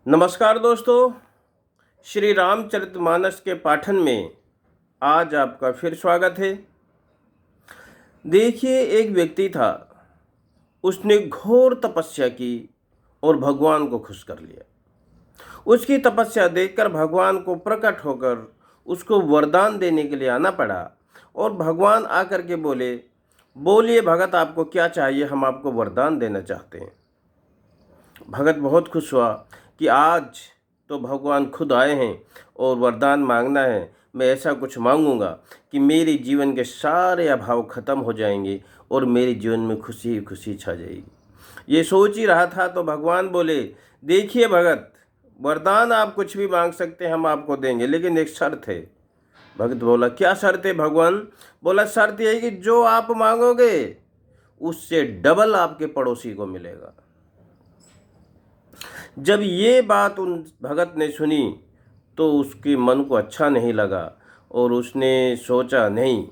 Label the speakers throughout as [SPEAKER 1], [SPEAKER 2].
[SPEAKER 1] नमस्कार दोस्तों, श्री रामचरितमानस के पाठन में आज आपका फिर स्वागत है। देखिए, एक व्यक्ति था, उसने घोर तपस्या की और भगवान को खुश कर लिया। उसकी तपस्या देखकर भगवान को प्रकट होकर उसको वरदान देने के लिए आना पड़ा और भगवान आकर के बोले, बोलिए भगत, आपको क्या चाहिए, हम आपको वरदान देना चाहते हैं। भगत बहुत खुश हुआ कि आज तो भगवान खुद आए हैं और वरदान मांगना है। मैं ऐसा कुछ मांगूंगा कि मेरे जीवन के सारे अभाव खत्म हो जाएंगे और मेरे जीवन में खुशी ही खुशी छा जाएगी। ये सोच ही रहा था तो भगवान बोले, देखिए भगत, वरदान आप कुछ भी मांग सकते हैं, हम आपको देंगे, लेकिन एक शर्त है। भगत बोला, क्या शर्त है भगवान? बोला, शर्त यही कि जो आप मांगोगे उससे डबल आपके पड़ोसी को मिलेगा। जब ये बात उन भगत ने सुनी तो उसके मन को अच्छा नहीं लगा और उसने सोचा, नहीं,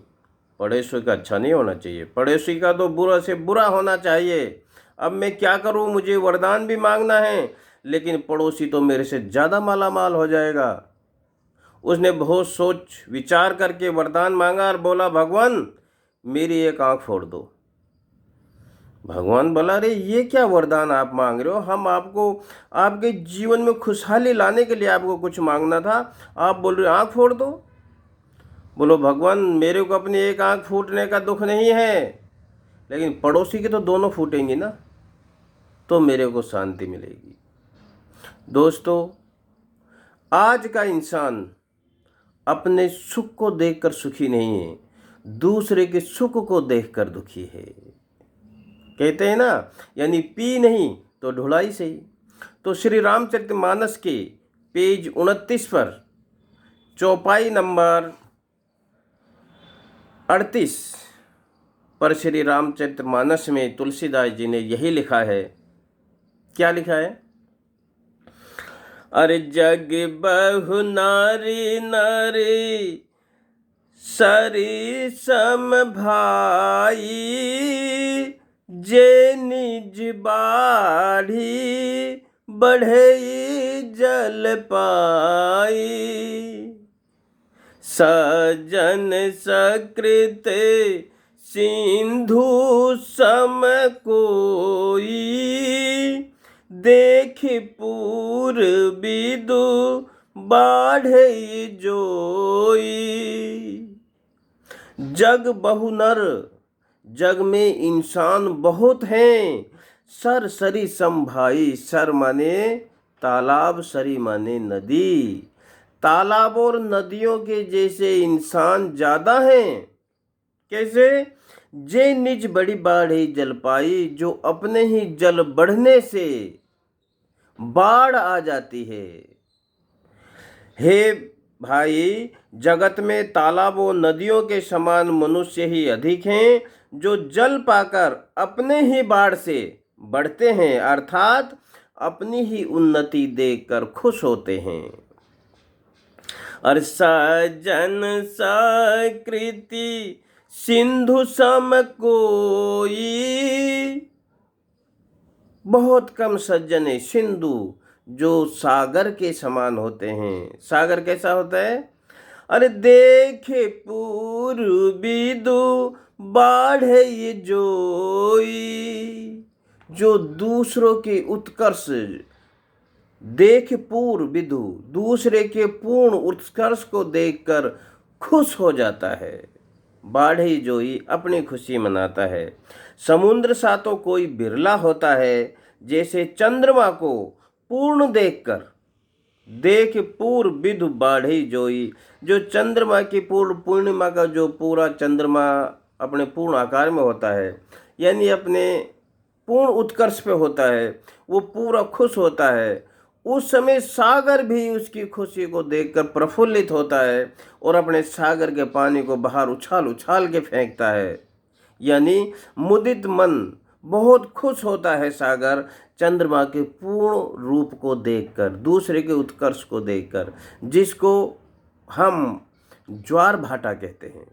[SPEAKER 1] पड़ोसी का अच्छा नहीं होना चाहिए, पड़ोसी का तो बुरा से बुरा होना चाहिए। अब मैं क्या करूं, मुझे वरदान भी मांगना है लेकिन पड़ोसी तो मेरे से ज़्यादा माला माल हो जाएगा। उसने बहुत सोच विचार करके वरदान मांगा और बोला, भगवान मेरी एक आंख फोड़ दो। भगवान बोला, अरे ये क्या वरदान आप मांग रहे हो? हम आपको आपके जीवन में खुशहाली लाने के लिए आपको कुछ मांगना था, आप बोल रहे हो आँख फोड़ दो। बोलो, भगवान मेरे को अपनी एक आँख फूटने का दुख नहीं है, लेकिन पड़ोसी की तो दोनों फूटेंगी ना, तो मेरे को शांति मिलेगी। दोस्तों, आज का इंसान अपने सुख को देखकर सुखी नहीं है, दूसरे के सुख को देखकर दुखी है। कहते हैं ना, यानी पी नहीं तो ढुलाई सही। तो श्री रामचरितमानस के पेज 29 पर चौपाई नंबर 38 पर श्री रामचरितमानस में तुलसीदास जी ने यही लिखा है। क्या लिखा है? अरे जग बहु नारी नारी सरी सम भाई, जे निज बाढ़ी बढ़ई जल पाई। सजन सकृत सिंधु सम कोई, देख पूर बिदु बाढ़ई जोई। जग बहु नर, जग में इंसान बहुत हैं, सर सरी सम भाई। सर माने तालाब, सरी माने नदी। तालाब और नदियों के जैसे इंसान ज्यादा हैं। कैसे? जे निज बड़ी बाढ़ जल पाई, जो अपने ही जल बढ़ने से बाढ़ आ जाती है। हे भाई, जगत में तालाबों नदियों के समान मनुष्य ही अधिक हैं, जो जल पाकर अपने ही बाढ़ से बढ़ते हैं, अर्थात अपनी ही उन्नति देखकर खुश होते हैं। और सजन सकृति सिंधु सम कोई, बहुत कम सज्जन है सिंधु, जो सागर के समान होते हैं। सागर कैसा होता है? अरे देखे पूर्व बिदु बाढ़ ये जोई, जो दूसरों के उत्कर्ष देख पूर्व विदु, दूसरे के पूर्ण उत्कर्ष को देखकर खुश हो जाता है। बाढ़ई जोई, अपनी खुशी मनाता है। समुद्र सा तो कोई बिरला होता है, जैसे चंद्रमा को पूर्ण देखकर देख पूर्व विदु बाढ़ई जोई, जो चंद्रमा की पूर्णिमा का जो पूरा चंद्रमा अपने पूर्ण आकार में होता है, यानी अपने पूर्ण उत्कर्ष पे होता है, वो पूरा खुश होता है। उस समय सागर भी उसकी खुशी को देखकर प्रफुल्लित होता है और अपने सागर के पानी को बाहर उछाल उछाल के फेंकता है। यानी मुदित मन, बहुत खुश होता है सागर चंद्रमा के पूर्ण रूप को देखकर, दूसरे के उत्कर्ष को देखकर, जिसको हम ज्वार भाटा कहते हैं।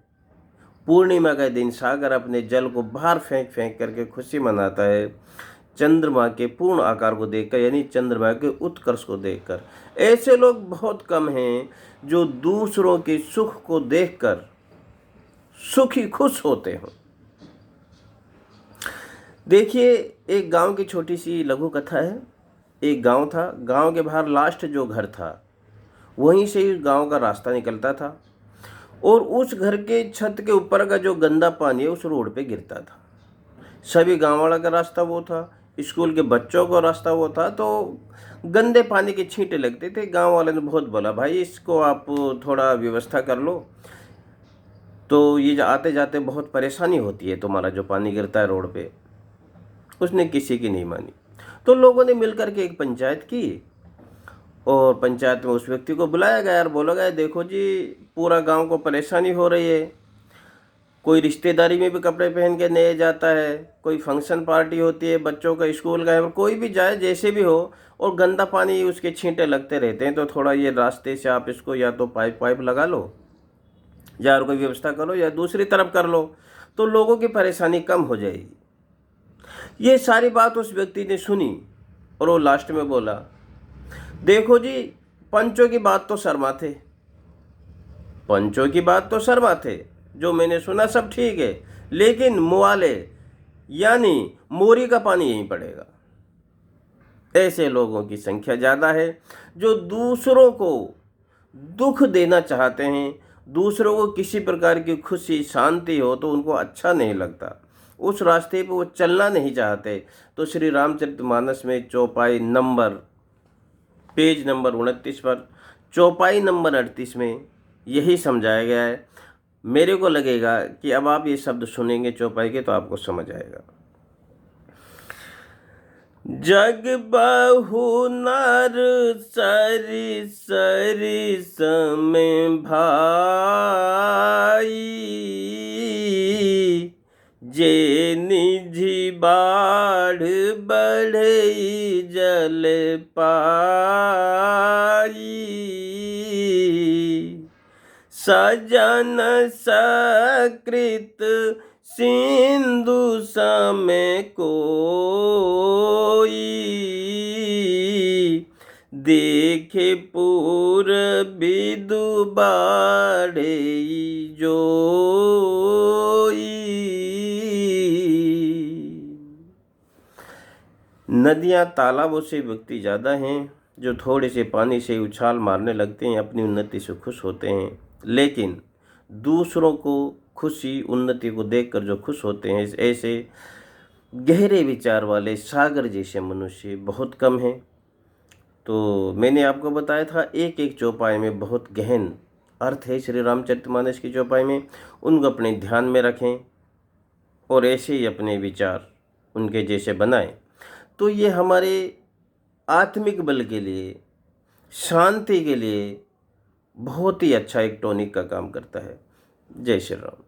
[SPEAKER 1] पूर्णिमा के दिन सागर अपने जल को बाहर फेंक फेंक करके खुशी मनाता है। चंद्रमा के पूर्ण आकार को देखकर, यानी चंद्रमा के उत्कर्ष को देखकर। ऐसे लोग बहुत कम हैं जो दूसरों के सुख को देखकर सुखी खुश होते हों। देखिए, एक गांव की छोटी सी लघु कथा है। एक गांव था, गांव के बाहर लास्ट जो घर था वहीं से ही गांव का रास्ता निकलता था, और उस घर के छत के ऊपर का जो गंदा पानी है उस रोड पे गिरता था। सभी गांव वाला का रास्ता वो था, स्कूल के बच्चों का रास्ता वो था, तो गंदे पानी के छींटे लगते थे। गांव वाले ने बहुत बोला, भाई इसको आप थोड़ा व्यवस्था कर लो, तो ये आते जाते बहुत परेशानी होती है, तुम्हारा जो पानी गिरता है रोड पे। उसने किसी की नहीं मानी, तो लोगों ने मिलकर के एक पंचायत की, और पंचायत में उस व्यक्ति को बुलाया गया और बोला गया, देखो जी पूरा गांव को परेशानी हो रही है, कोई रिश्तेदारी में भी कपड़े पहन के नहीं जाता है, कोई फंक्शन पार्टी होती है, बच्चों का स्कूल का है, कोई भी जाए जैसे भी हो, और गंदा पानी उसके छींटे लगते रहते हैं, तो थोड़ा ये रास्ते से आप इसको या तो पाइप लगा लो, या और कोई व्यवस्था करो, या दूसरी तरफ कर लो, तो लोगों की परेशानी कम हो जाएगी। ये सारी बात उस व्यक्ति ने सुनी, और वो लास्ट में बोला, देखो जी पंचों की बात तो शर्माते, पंचों की बात तो शर्माते, जो मैंने सुना सब ठीक है, लेकिन मुआले यानी मोरी का पानी यहीं पड़ेगा। ऐसे लोगों की संख्या ज़्यादा है जो दूसरों को दुख देना चाहते हैं, दूसरों को किसी प्रकार की खुशी शांति हो तो उनको अच्छा नहीं लगता, उस रास्ते पे वो चलना नहीं चाहते। तो श्री रामचरितमानस में चौपाई नंबर, पेज नंबर 29 पर चौपाई नंबर 38 में यही समझाया गया है। मेरे को लगेगा कि अब आप ये शब्द सुनेंगे चौपाई के तो आपको समझ आएगा। जग बहु नर सरि सरि सम भाई, जे निझी बाढ़ बढ़ई जल पाई, सजन सकृत सिंधु सम कोई, देखे पूर बिदु बाढ़े जोई। नदियाँ तालाबों से व्यक्ति ज़्यादा हैं जो थोड़े से पानी से उछाल मारने लगते हैं, अपनी उन्नति से खुश होते हैं, लेकिन दूसरों को खुशी उन्नति को देखकर जो खुश होते हैं, ऐसे गहरे विचार वाले सागर जैसे मनुष्य बहुत कम हैं। तो मैंने आपको बताया था एक एक चौपाई में बहुत गहन अर्थ है श्री रामचरितमानस की चौपाई में, उनको अपने ध्यान में रखें और ऐसे ही अपने विचार उनके जैसे बनाएं, तो ये हमारे आत्मिक बल के लिए, शांति के लिए बहुत ही अच्छा एक टॉनिक का काम करता है। जय श्री राम।